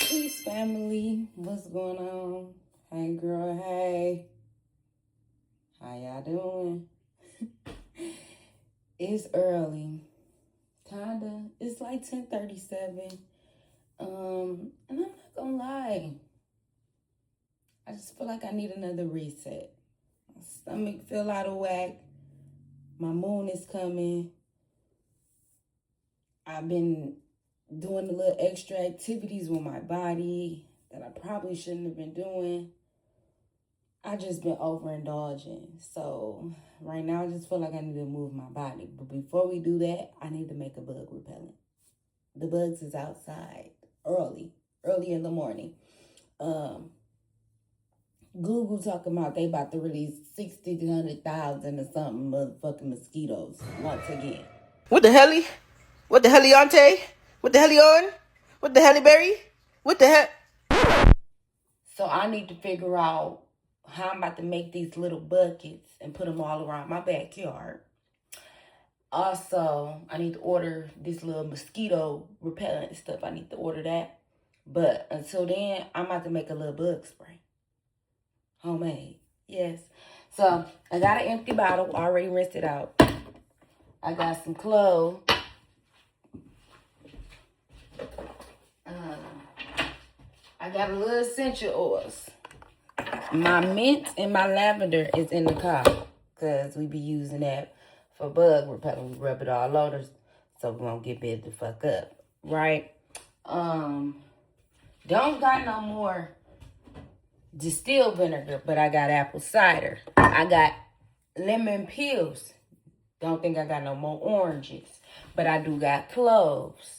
Peace, family. What's going on? Hey, girl. Hey. How y'all doing? It's early. Kinda. It's like 10:37. And I'm not gonna lie. I just feel like I need another reset. My stomach feel out of whack. My moon is coming. I've been doing a little extra activities with my body that I probably shouldn't have been doing. I just been overindulging. So right now I just feel like I need to move my body. But before we do that, I need to make a bug repellent. The bugs is outside early in the morning. Google talking about they about to release 60 to 100,000 or something motherfucking mosquitoes once again. What the helly? What the heliante? What the helly on? What the helly berry? What the hell? So I need to figure out how I'm about to make these little buckets and put them all around my backyard. Also, I need to order this little mosquito repellent stuff. I need to order that. But until then, I'm about to make a little bug spray. Homemade. Yes. So, I got an empty bottle. Already rinsed it out. I got some cloves. I got a little essential oils. My mint and my lavender is in the car because we be using that for bug repellent. We rub it all over so we won't get bit the fuck up, right? Don't got no more distilled vinegar, but I got apple cider. I got lemon peels. Don't think I got no more oranges, but I do got cloves.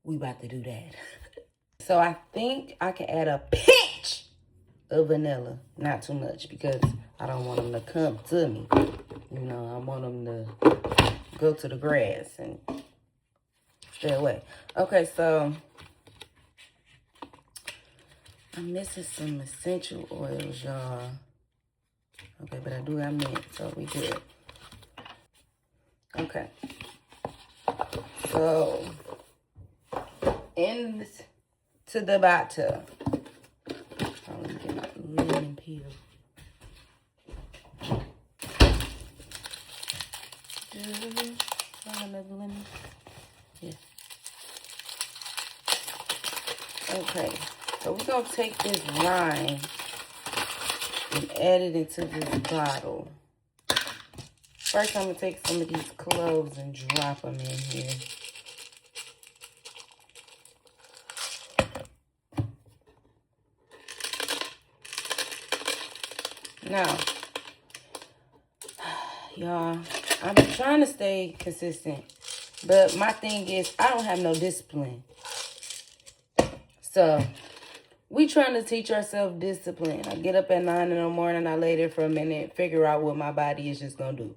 We about to do that. So I think I can add a pinch of vanilla. Not too much because I don't want them to come to me. You know, I want them to go to the grass and stay away. Okay, so I'm missing some essential oils, y'all. Okay, but I do got mint, so we good. Okay. So into the bathtub. Oh, let me get my lemon peel. Another lemon. Yeah. Okay. So we're gonna take this lime and add it into this bottle. First, I'm gonna take some of these cloves and drop them in here. Now, y'all, I've been trying to stay consistent, but my thing is I don't have no discipline. So, we trying to teach ourselves discipline. I get up at 9 in the morning, I lay there for a minute, figure out what my body is just going to do,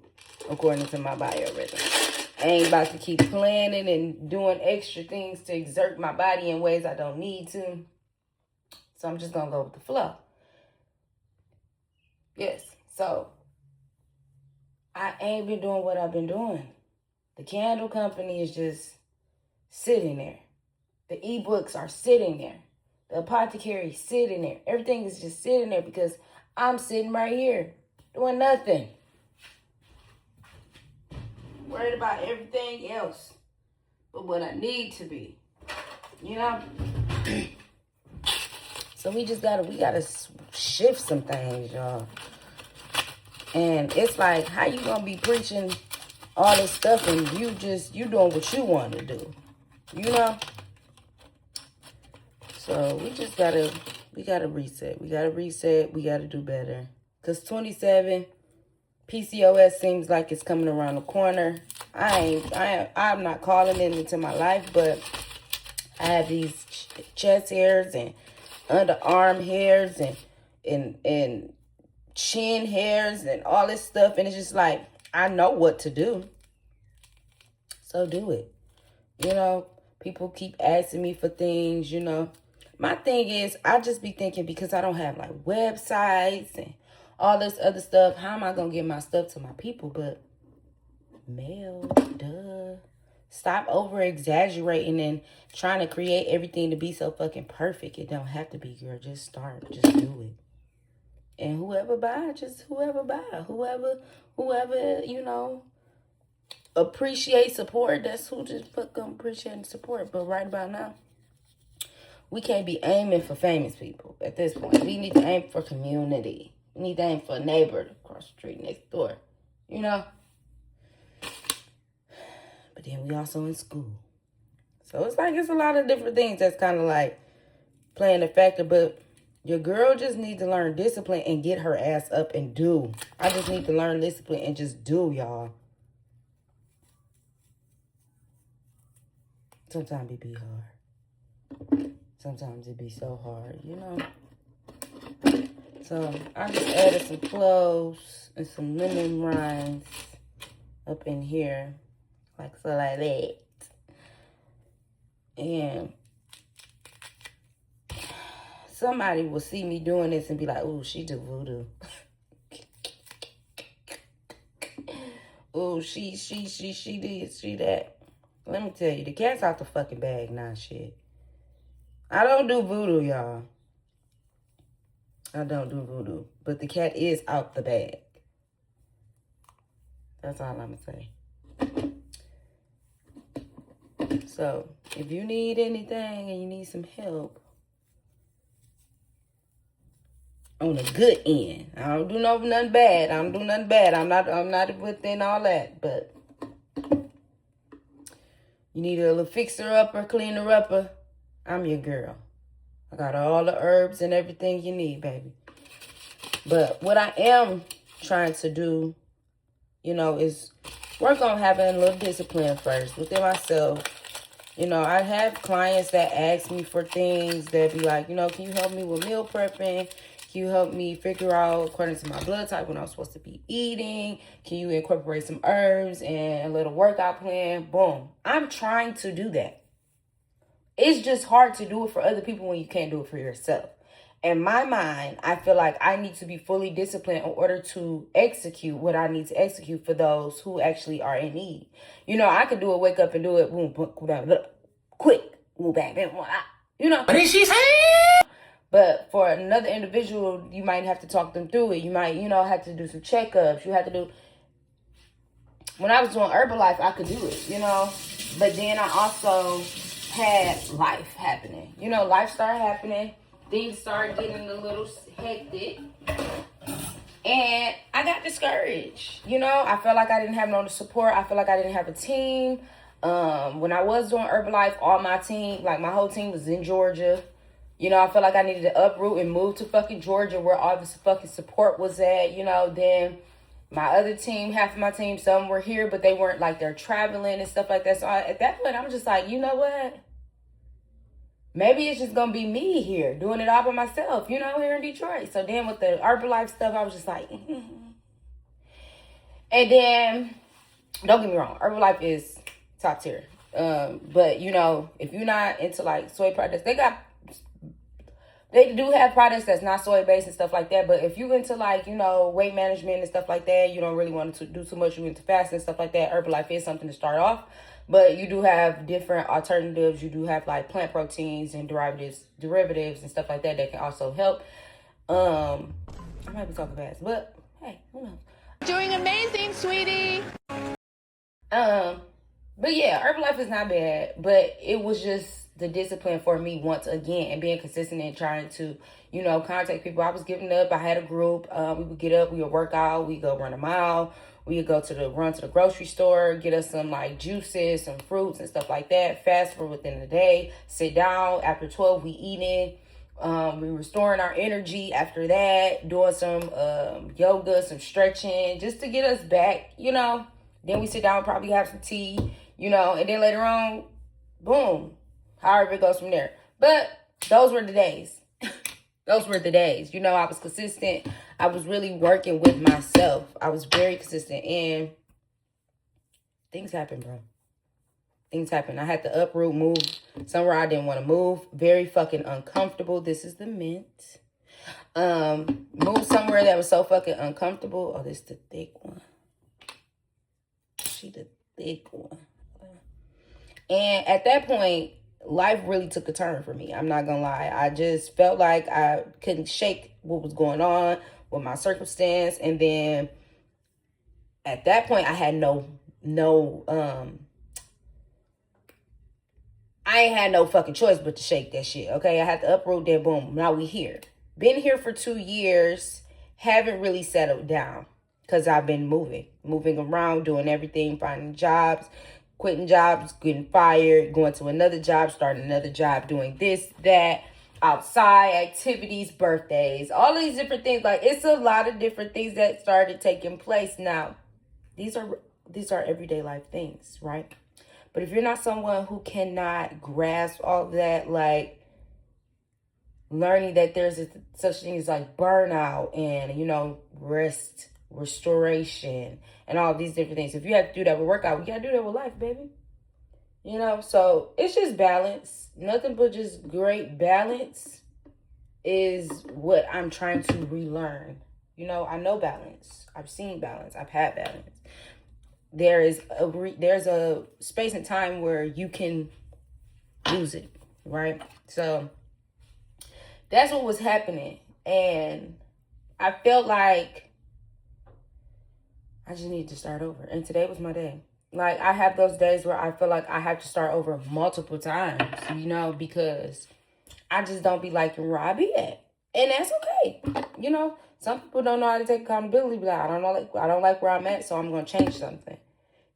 according to my biorhythm. I ain't about to keep planning and doing extra things to exert my body in ways I don't need to. So, I'm just going to go with the flow. Yes, so I ain't been doing what I've been doing. The candle company is just sitting there. The ebooks are sitting there. The apothecary is sitting there. Everything is just sitting there because I'm sitting right here doing nothing. Worried about everything else but what I need to be. You know? So we gotta shift some things, y'all. And it's like, how you gonna be preaching all this stuff and you doing what you want to do, you know? So we gotta reset. We gotta do better. Cause 27 PCOS seems like it's coming around the corner. I'm not calling it into my life, but I have these chest hairs and underarm hairs and chin hairs and all this stuff, and it's just like, I know what to do, so do it. You know, people keep asking me for things, you know. My thing is, I just be thinking, because I don't have like websites and all this other stuff, how am I gonna get my stuff to my people? But mail, duh. Stop over-exaggerating and trying to create everything to be so fucking perfect. It don't have to be, girl. Just start. Just do it. And whoever buy, just whoever buy. Whoever, you know, appreciate support, that's who just fucking appreciate support. But right about now, we can't be aiming for famous people at this point. We need to aim for community. We need to aim for a neighbor across the street next door. You know? But then we also in school. So it's like it's a lot of different things that's kind of like playing a factor. But your girl just needs to learn discipline and get her ass up and do. I just need to learn discipline and just do, y'all. Sometimes it be hard. Sometimes it be so hard, you know. So I just added some cloves and some lemon rinds up in here. Like so, like that. And somebody will see me doing this and be like, "Ooh, she do voodoo." "Ooh, she did, she that." Let me tell you, the cat's out the fucking bag now, shit. I don't do voodoo, y'all. I don't do voodoo. But the cat is out the bag. That's all I'm gonna say. So, if you need anything and you need some help on the good end, I don't do nothing bad. I don't do nothing bad. I'm not within all that. But you need a little fixer-upper, cleaner-upper, I'm your girl. I got all the herbs and everything you need, baby. But what I am trying to do, you know, is work on having a little discipline first within myself. You know, I have clients that ask me for things that be like, you know, can you help me with meal prepping? Can you help me figure out, according to my blood type, what I'm supposed to be eating? Can you incorporate some herbs and a little workout plan? Boom. I'm trying to do that. It's just hard to do it for other people when you can't do it for yourself. In my mind, I feel like I need to be fully disciplined in order to execute what I need to execute for those who actually are in need. You know, I could do it, wake up and do it, boom, boom, quick, boom, bang, bang, you know. What is she saying? But for another individual, you might have to talk them through it. You might, you know, have to do some checkups. You have to do. When I was doing Herbalife, I could do it, you know. But then I also had life happening. You know, life started happening. Things started getting a little hectic. And I got discouraged. You know, I felt like I didn't have no support. I felt like I didn't have a team. When I was doing Herbalife, all my team, like my whole team was in Georgia. You know, I felt like I needed to uproot and move to fucking Georgia where all this fucking support was at. You know, then my other team, half of my team, some were here, but they weren't like they're traveling and stuff like that. So at that point, I'm just like, you know what? Maybe it's just going to be me here doing it all by myself, you know, here in Detroit. So then with the Herbalife stuff, I was just like, And then, don't get me wrong, Herbalife is top tier. But, you know, if you're not into like soy products, they do have products that's not soy-based and stuff like that. But if you're into like, you know, weight management and stuff like that, you don't really want to do too much, you're into fasting and stuff like that, Herbalife is something to start off. But you do have different alternatives. You do have like plant proteins and derivatives and stuff like that that can also help. I might be talking fast, but hey, who knows? Doing amazing, sweetie. But yeah, Herbalife is not bad, but it was just the discipline for me once again and being consistent and trying to, you know, contact people. I was giving up. I had a group. We would get up, we would work out, we go run a mile. We could run to the grocery store, get us some like juices, some fruits and stuff like that. Fast for within the day. Sit down. After 12, we eating. We restoring our energy after that. Doing some yoga, some stretching, just to get us back, you know. Then we sit down, probably have some tea, you know. And then later on, boom. However it goes from there. But those were the days. Those were the days. You know, I was consistent. I was really working with myself. I was very consistent. And things happen, bro. Things happen. I had to uproot, move somewhere I didn't want to move. Very fucking uncomfortable. This is the mint. Move somewhere that was so fucking uncomfortable. Oh, this is the thick one. She the thick one. And at that point, life really took a turn for me. I'm not gonna lie. I just felt like I couldn't shake what was going on with my circumstance. And then at that point, I had I ain't had no fucking choice but to shake that shit. Okay, I had to uproot that. Boom. Now we here. Been here for 2 years. Haven't really settled down because I've been moving around, doing everything, finding jobs, quitting jobs, getting fired, going to another job, starting another job, doing this, that, outside activities, birthdays, all these different things. Like, it's a lot of different things that started taking place. Now, these are everyday life things, right? But if you're not someone who cannot grasp all of that, like learning that there's such thing as like burnout and, rest, restoration, and all these different things. If you have to do that with workout, you got to do that with life, baby. So it's just balance. Nothing but just great balance is what I'm trying to relearn. I know balance. I've seen balance. I've had balance. There's a space and time where you can lose it, right? So that's what was happening. And I felt like I just needed to start over. And today was my day. Like, I have those days where I feel like I have to start over multiple times, because I just don't be liking where I be at. And that's okay. Some people don't know how to take accountability. But I don't like where I'm at, so I'm going to change something.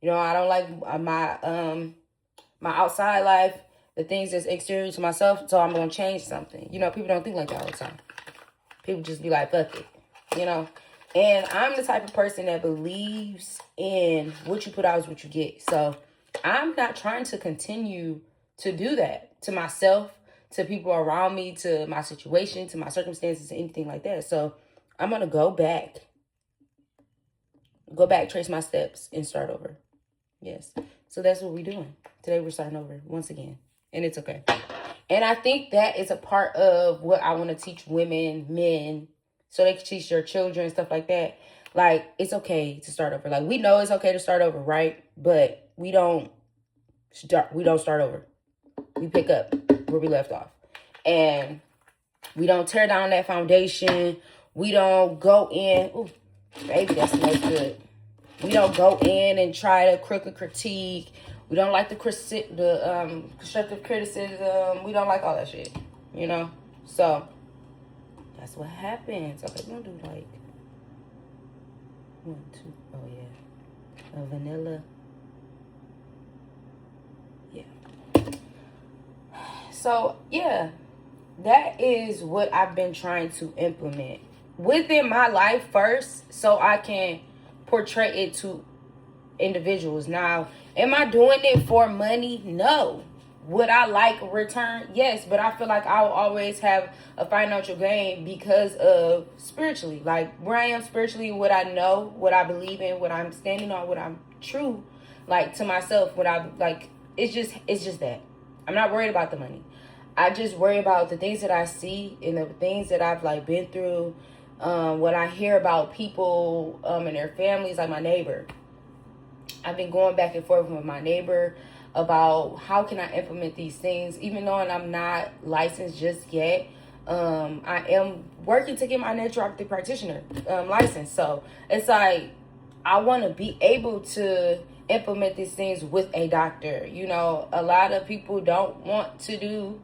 I don't like my outside life, the things that's exterior to myself, so I'm going to change something. People don't think like that all the time. People just be like, fuck it, And I'm the type of person that believes in what you put out is what you get. So I'm not trying to continue to do that to myself, to people around me, to my situation, to my circumstances, anything like that. So I'm going to go back, trace my steps, and start over. Yes. So that's what we're doing. Today we're starting over once again. And it's okay. And I think that is a part of what I want to teach women, men, so they can teach their children and stuff like that. Like, it's okay to start over. Like, we know it's okay to start over, right? But we don't start over. We pick up where we left off. And we don't tear down that foundation. We don't go in. Ooh, baby, that smells good. We don't go in and try to critique. We don't like the constructive criticism. We don't like all that shit, So that's what happens. Okay, we're gonna do like 1, 2. Oh yeah, a vanilla. Yeah. So yeah, that is what I've been trying to implement within my life first, so I can portray it to individuals. Now, am I doing it for money? No. Would I like a return? Yes, but I feel like I'll always have a financial gain because of spiritually, like where I am spiritually, what I know, what I believe in, what I'm standing on, what I'm true, like to myself, what I like. It's just that I'm not worried about the money. I just worry about the things that I see and the things that I've like been through. When I hear about people and their families, like my neighbor, I've been going back and forth with my neighbor about how can I implement these things, even though I'm not licensed just yet. I am working to get my naturopathic practitioner license. So it's like, I want to be able to implement these things with a doctor. A lot of people don't want to do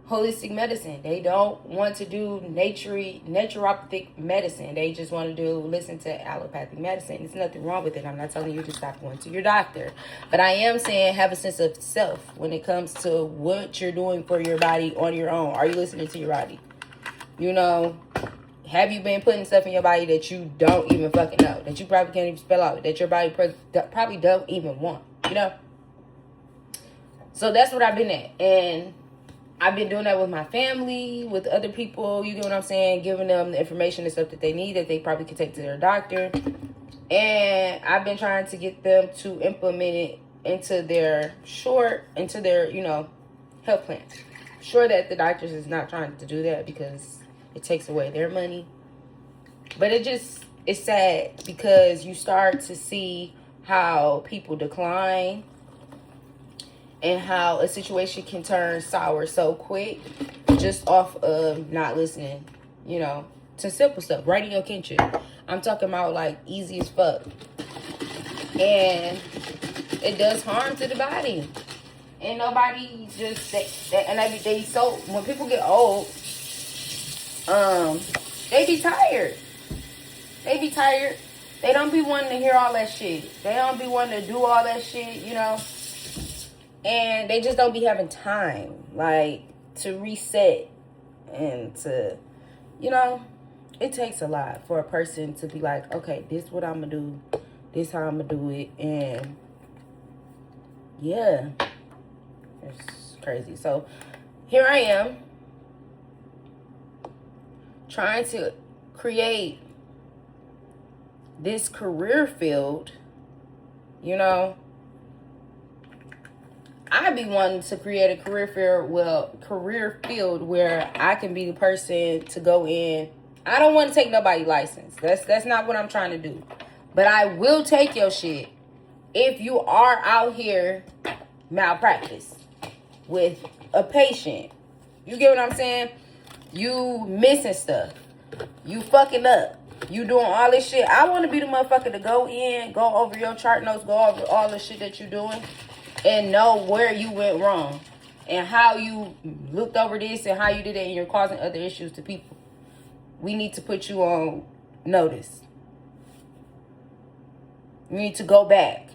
holistic medicine. They don't want to do naturopathic medicine. They just want to listen to allopathic medicine. There's nothing wrong with it. I'm not telling you to stop going to your doctor. But I am saying have a sense of self when it comes to what you're doing for your body on your own. Are you listening to your body? Have you been putting stuff in your body that you don't even fucking know, that you probably can't even spell out, that your body probably don't even want, So that's what I've been at. And I've been doing that with my family, with other people, you get what I'm saying? Giving them the information and stuff that they need that they probably could take to their doctor. And I've been trying to get them to implement it into their health plan. Sure that the doctors is not trying to do that because it takes away their money. But it's sad because you start to see how people decline. and how a situation can turn sour so quick just off of not listening, you know, to simple stuff, writing your kinship. I'm talking about like easy as fuck. And it does harm to the body. And nobody just, they so, when people get old, they be tired. They be tired. They don't be wanting to hear all that shit. They don't be wanting to do all that shit, you know. And they just don't be having time, like, to reset and to, you know, it takes a lot for a person to be like, okay, this is what I'm going to do. This how I'm going to do it. And, yeah, it's crazy. So, here I am, trying to create this career field, you know. I be wanting to create a career field where I can be the person to go in. I don't want to take nobody's license. That's not what I'm trying to do. But I will take your shit if you are out here malpractice with a patient. You get what I'm saying? You missing stuff. You fucking up. You doing all this shit. I want to be the motherfucker to go in, go over your chart notes, go over all the shit that you're doing, and know where you went wrong and how you looked over this and how you did it, and you're causing other issues to people. We need to put you on notice. You need to go back.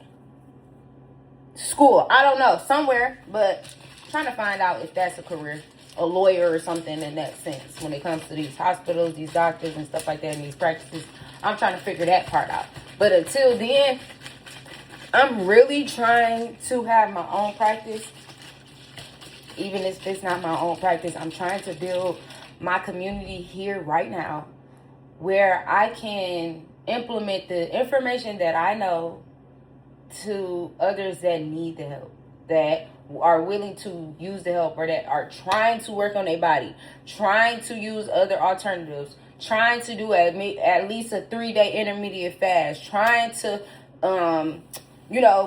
School, I don't know, somewhere, but I'm trying to find out if that's a career, a lawyer or something in that sense when it comes to these hospitals, these doctors and stuff like that, and these practices. I'm trying to figure that part out. But until then, I'm really trying to have my own practice. Even if it's not my own practice, I'm trying to build my community here right now where I can implement the information that I know to others that need the help, that are willing to use the help, or that are trying to work on their body, trying to use other alternatives, trying to do at least a 3-day intermediate fast, trying to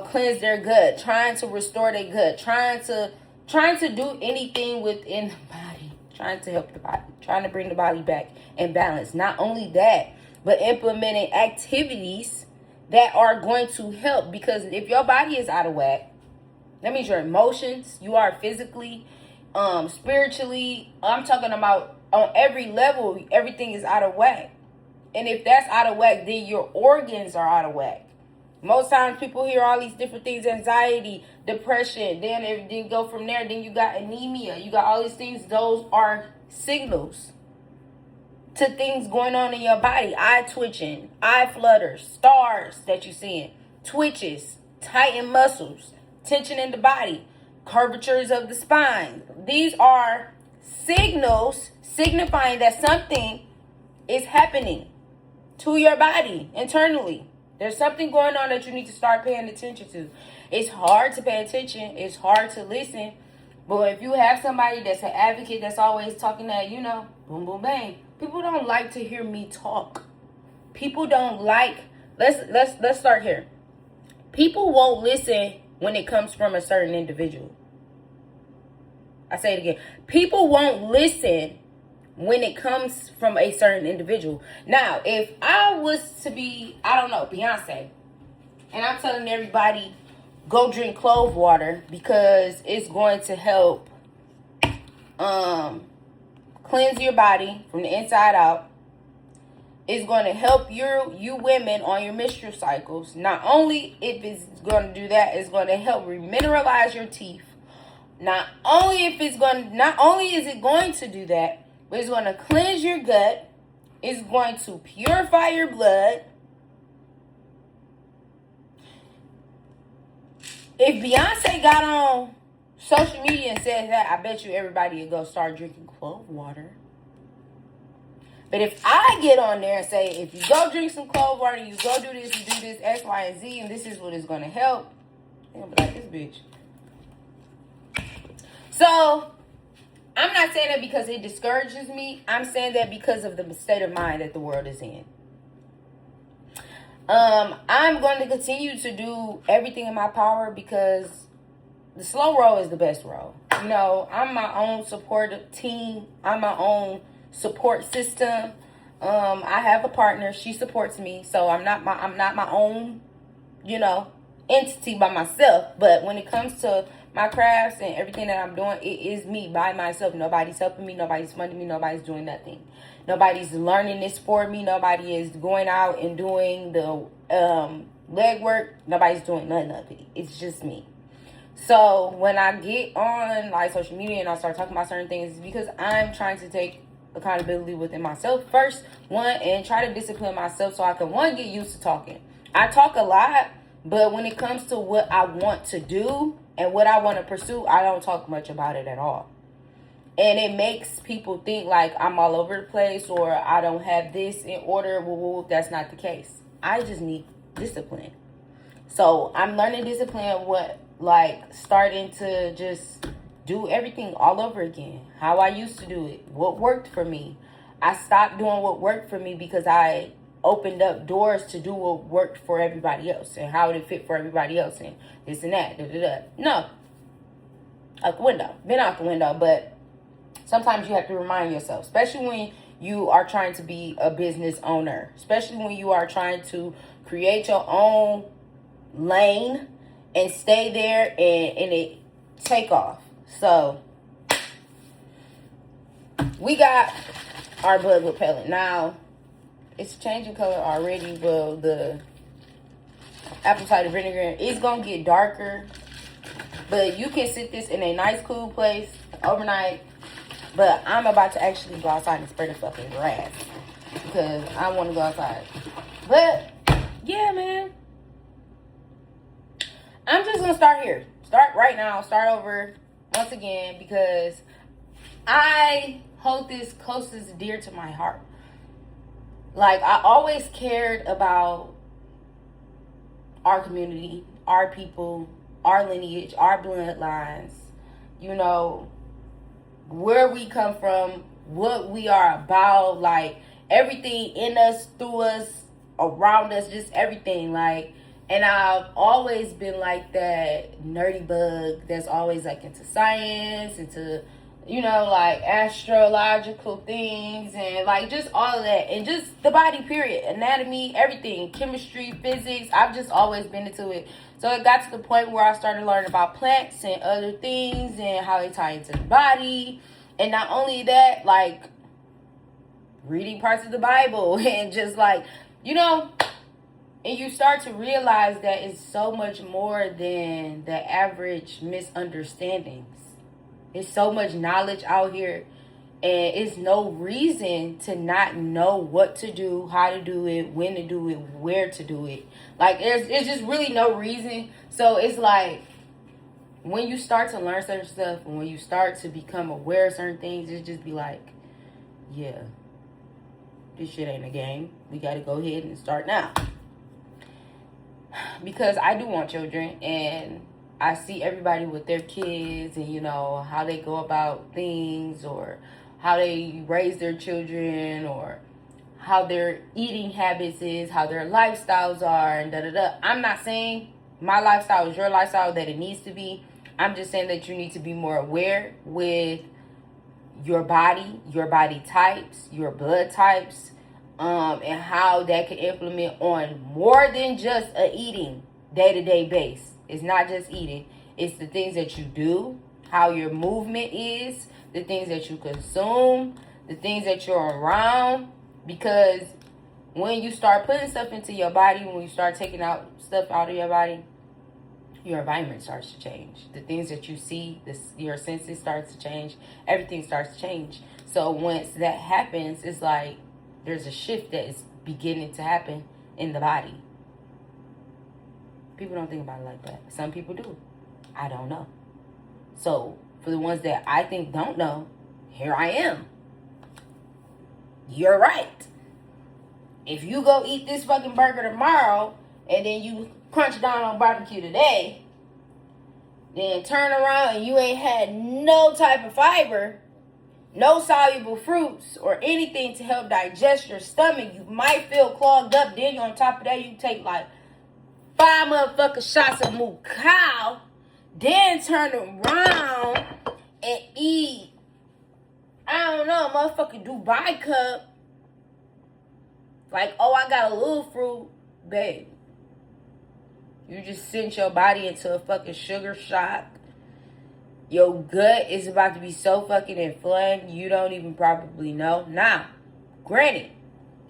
cleanse their gut, trying to restore their gut, trying to do anything within the body, trying to help the body, trying to bring the body back in balance. Not only that, but implementing activities that are going to help, because if your body is out of whack, that means your emotions, you are physically, spiritually, I'm talking about on every level, everything is out of whack. And if that's out of whack, then your organs are out of whack. Most times people hear all these different things, anxiety, depression, then if you go from there, then you got anemia, you got all these things. Those are signals to things going on in your body. Eye twitching, eye flutters, stars that you're seeing, twitches, tightened muscles, tension in the body, curvatures of the spine. These are signals signifying that something is happening to your body internally. There's something going on that you need to start paying attention to. It's hard to pay attention. It's hard to listen. But if you have somebody that's an advocate that's always talking that, boom, boom, bang. People don't like to hear me talk. People don't like, let's start here. People won't listen when it comes from a certain individual. I say it again. People won't listen when it comes from a certain individual. Now, if I was to be, I don't know, Beyonce, and I'm telling everybody, go drink clove water because it's going to help cleanse your body from the inside out. It's going to help you women on your menstrual cycles. Not only if it's going to do that, it's going to help remineralize your teeth. Not only is it going to do that, but it's going to cleanse your gut. It's going to purify your blood. If Beyonce got on social media and said that, I bet you everybody would go start drinking clove water. But if I get on there and say, if you go drink some clove water, you go do this, you do this, X, Y, and Z, and this is what is going to help, they're going to be like, this bitch. So, I'm not saying that because it discourages me. I'm saying that because of the state of mind that the world is in. I'm going to continue to do everything in my power because the slow roll is the best roll. You know, I'm my own supportive team. I'm my own support system. I have a partner. She supports me, so I'm not my own, you know, entity by myself. But when it comes to my crafts and everything that I'm doing, it is me by myself. Nobody's helping me. Nobody's funding me. Nobody's doing nothing. Nobody's learning this for me. Nobody is going out and doing the legwork. Nobody's doing none of it. It's just me. So when I get on like social media and I start talking about certain things, it's because I'm trying to take accountability within myself first, and try to discipline myself so I can, get used to talking. I talk a lot, but when it comes to what I want to do and what I want to pursue, I don't talk much about it at all. And it makes people think like I'm all over the place or I don't have this in order. Well, that's not the case. I just need discipline. So I'm learning discipline, starting to just do everything all over again. How I used to do it. What worked for me. I stopped doing what worked for me because I opened up doors to do what worked for everybody else and how it fit for everybody else and this and that. No. Out the window. Been out the window, but sometimes you have to remind yourself, especially when you are trying to be a business owner, especially when you are trying to create your own lane and stay there and it take off. So we got our bug repellent. Now it's changing color already. Well, the apple cider vinegar is gonna get darker, but you can sit this in a nice cool place overnight. But I'm about to actually go outside and spray the fucking grass because I want to go outside. But yeah, man, I'm just gonna start here. Start right now. Start over once again because I hold this close as dear to my heart. Like, I always cared about our community, our people, our lineage, our bloodlines, you know, where we come from, what we are about, like everything in us, through us, around us, just everything. Like, and I've always been like that nerdy bug that's always like into science, into, you know, like astrological things and like just all of that. And just the body, period. Anatomy, everything. Chemistry, physics. I've just always been into it. So it got to the point where I started learning about plants and other things and how they tie into the body. And not only that, like reading parts of the Bible and just like, you know, and you start to realize that it's so much more than the average misunderstandings. It's so much knowledge out here, and it's no reason to not know what to do, how to do it, when to do it, where to do it. Like, it's just really no reason. So it's like, when you start to learn certain stuff, and when you start to become aware of certain things, it just be like, yeah, this shit ain't a game. We got to go ahead and start now. Because I do want children, and I see everybody with their kids and, you know, how they go about things or how they raise their children or how their eating habits is, how their lifestyles are, and da-da-da. I'm not saying my lifestyle is your lifestyle, that it needs to be. I'm just saying that you need to be more aware with your body types, your blood types, and how that can implement on more than just a eating day-to-day base. It's not just eating. It's the things that you do, how your movement is, the things that you consume, the things that you're around. Because when you start putting stuff into your body, when you start taking out stuff out of your body, your environment starts to change. The things that you see, your senses starts to change. Everything starts to change. So once that happens, it's like there's a shift that is beginning to happen in the body. People don't think about it like that. Some people do. I don't know. So for the ones that I think don't know, here I am. You're right. If you go eat this fucking burger tomorrow and then you crunch down on barbecue today, then turn around and you ain't had no type of fiber, no soluble fruits or anything to help digest your stomach, you might feel clogged up. Then on top of that, you take like 5 motherfucking shots of Mukau then turn around and eat, I don't know, motherfucking Dubai cup. Like, oh, I got a little fruit. Babe, you just sent your body into a fucking sugar shock. Your gut is about to be so fucking inflamed, you don't even probably know. Now, granted,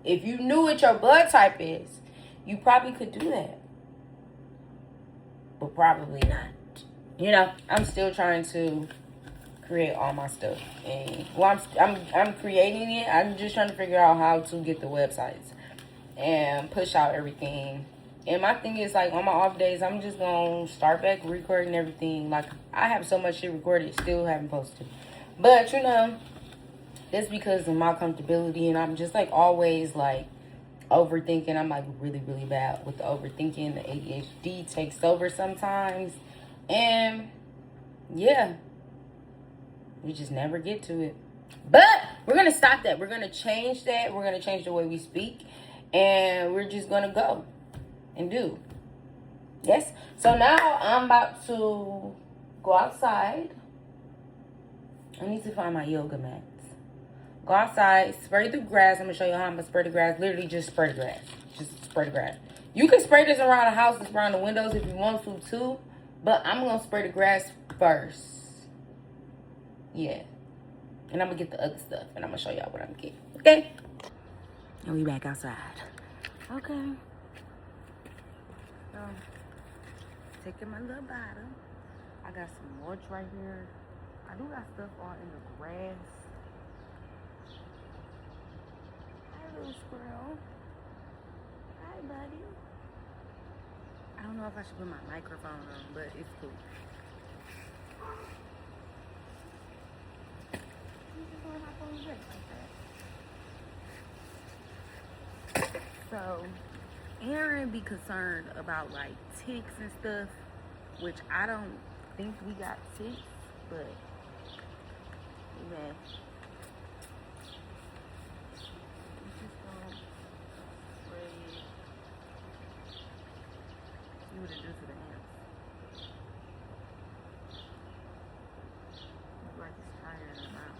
if you knew what your blood type is, you probably could do that. But probably not. You know, I'm still trying to create all my stuff. And well, I'm creating it. I'm just trying to figure out how to get the websites and push out everything. And my thing is, like, on my off days, I'm just gonna start back recording everything. Like, I have so much shit recorded, still haven't posted. But, you know, that's because of my comfortability. And I'm just, like, always, like, overthinking. I'm, like, really, really bad with the overthinking. The ADHD takes over sometimes. And, yeah, we just never get to it. But we're gonna stop that. We're gonna change that. We're gonna change the way we speak. And we're just gonna go and do. Yes. So now I'm about to go outside. I need to find my yoga mats. Go outside, spray the grass. I'm gonna show you how I'm gonna spray the grass. Literally just spray the grass. Just spray the grass. You can spray this around the house, it's around the windows if you want to too. But I'm gonna spray the grass first. Yeah. And I'm gonna get the other stuff. And I'm gonna show y'all what I'm getting. Okay? And we back outside. Okay. So, taking my little bottle. I got some mulch right here. I do got stuff all in the grass. Hi, little squirrel. Hi, buddy. I don't know if I should put my microphone on, but it's cool. I'm just gonna hop on the break like that. So, Aaron be concerned about, like, ticks and stuff, which I don't think we got ticks, but, man. See what it do to the ants. Look like it's tired them out.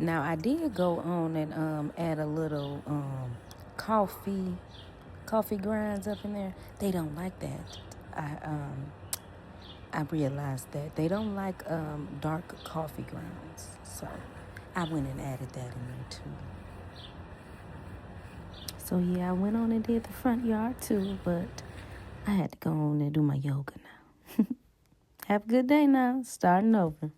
Now I did go on and add a little coffee grinds up in there. They don't like that. I realized that they don't like dark coffee grounds. So I went and added that in there too. So yeah, I went on and did the front yard too, but I had to go on and do my yoga now. Have a good day now. Starting over.